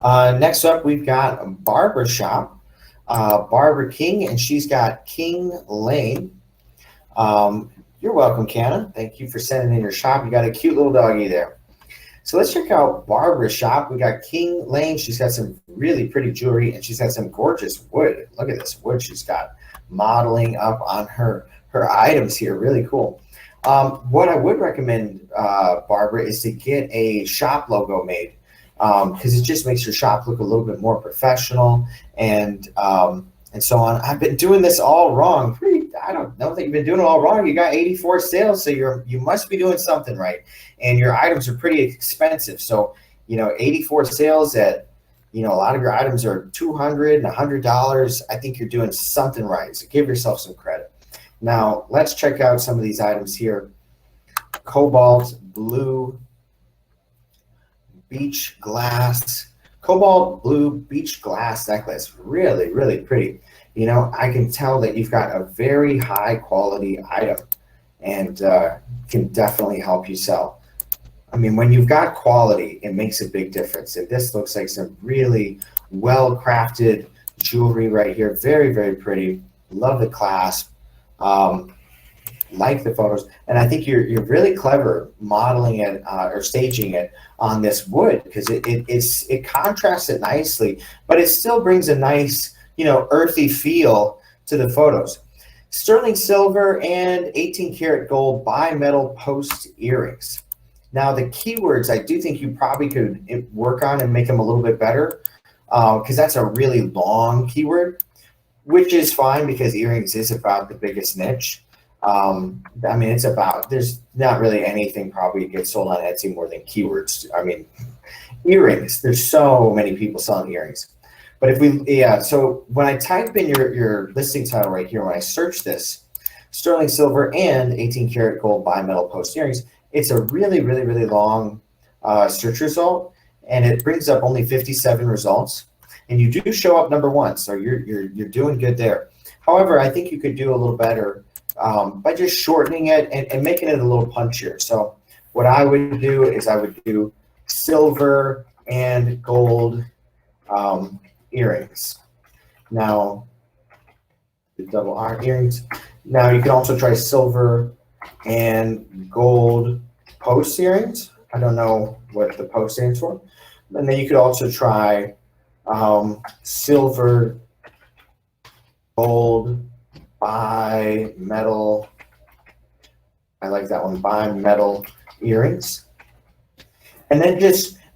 Next up, we've got Barbara Shop, Barbara King, and she's got King Lane. You're welcome, Canna. Thank you for sending in your shop. You got a cute little doggy there. So let's check out Barbara's shop. We got King Lane. She's got some really pretty jewelry, and she's got some gorgeous wood. Look at this wood she's got modeling up on her items here. Really cool. What I would recommend, Barbara, is to get a shop logo made, because it just makes your shop look a little bit more professional and so on. I've been doing this all wrong. I don't know that you've been doing it all wrong. You got 84 sales, so you must be doing something right. And your items are pretty expensive. So, 84 sales at, a lot of your items are $200 and $100. I think you're doing something right. So give yourself some credit. Now, let's check out some of these items here. Cobalt blue beach glass. Cobalt blue beach glass necklace. Really, really pretty. I can tell that you've got a very high quality item and can definitely help you sell. I mean, when you've got quality, it makes a big difference. And this looks like some really well-crafted jewelry right here. Very, very pretty. Love the clasp. Like the photos. And I think you're really clever modeling it or staging it on this wood, because it contrasts it nicely, but it still brings a nice, earthy feel to the photos. Sterling silver and 18 karat gold bimetal post earrings. Now the keywords, I do think you probably could work on and make them a little bit better, because that's a really long keyword, which is fine because earrings is about the biggest niche. I mean, there's not really anything probably gets sold on Etsy more than keywords. I mean, earrings, there's so many people selling earrings. But so when I type in your listing title right here, when I search this, sterling silver and 18 karat gold bimetal post earrings, it's a really, really, really long search result, and it brings up only 57 results. And you do show up number one, so you're doing good there. However, I think you could do a little better by just shortening it and making it a little punchier. So what I would do is I would do silver and gold earrings. Now, the double R earrings. Now you can also try silver and gold post earrings. I don't know what the post stands for. And then you could also try silver, gold, bimetal. I like that one, bimetal earrings. And then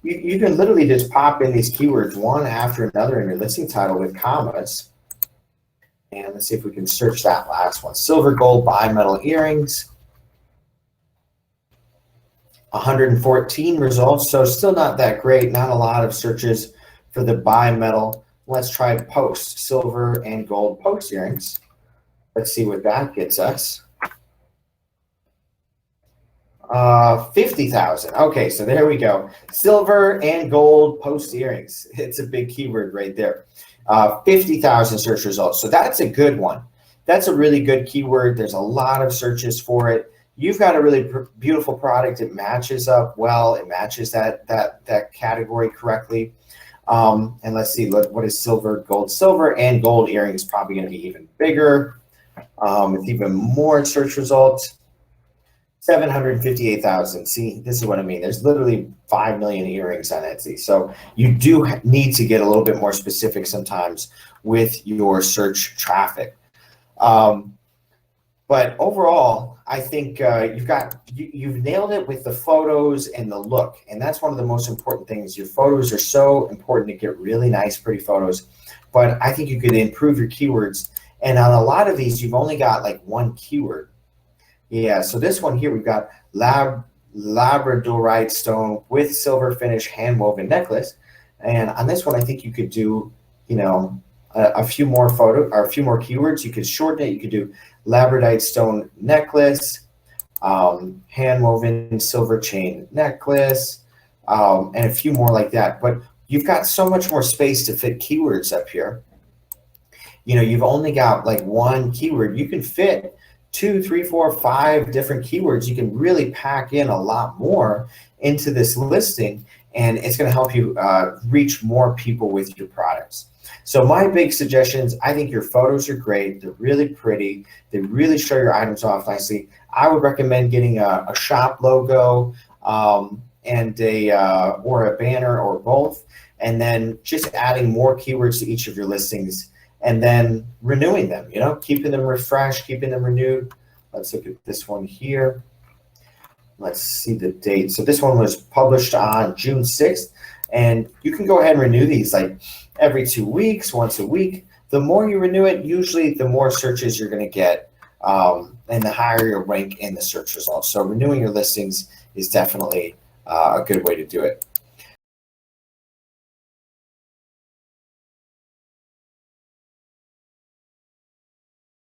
you can literally just pop in these keywords one after another in your listing title with commas. And let's see if we can search that last one. Silver, gold, bimetal earrings. 114 results, so still not that great. Not a lot of searches for the bimetal. Let's try post, silver and gold post earrings. Let's see what that gets us. 50,000. Okay, so there we go. Silver and gold post earrings. It's a big keyword right there. 50,000 search results. So that's a good one. That's a really good keyword. There's a lot of searches for it. You've got a really beautiful product. It matches up well. It matches that category correctly. And let's see, what is silver, gold? Silver and gold earrings probably going to be even bigger. With even more search results. 758,000. See, this is what I mean. There's literally 5 million earrings on Etsy. So you do need to get a little bit more specific sometimes with your search traffic. But overall, I think you've nailed it with the photos and the look. And that's one of the most important things. Your photos are so important to get really nice, pretty photos. But I think you could improve your keywords. And on a lot of these, you've only got like one keyword. Yeah, so this one here, we've got labradorite stone with silver finish hand woven necklace. And on this one, I think you could do, a few more keywords. You could shorten it. You could do labradorite stone necklace, hand woven silver chain necklace, and a few more like that. But you've got so much more space to fit keywords up here. You've only got like one keyword. You can fit 2, 3, 4, 5 different keywords. You can really pack in a lot more into this listing and it's going to help you reach more people with your products. So my big suggestions, I think your photos are great. They're really pretty. They really show your items off nicely. I would recommend getting a shop logo and or a banner or both, and then just adding more keywords to each of your listings, and then renewing them, keeping them refreshed, keeping them renewed. Let's look at this one here. Let's see the date. So this one was published on June 6th, and you can go ahead and renew these like every 2 weeks, once a week. The more you renew it, usually the more searches you're going to get, and the higher your rank in the search results. So renewing your listings is definitely a good way to do it.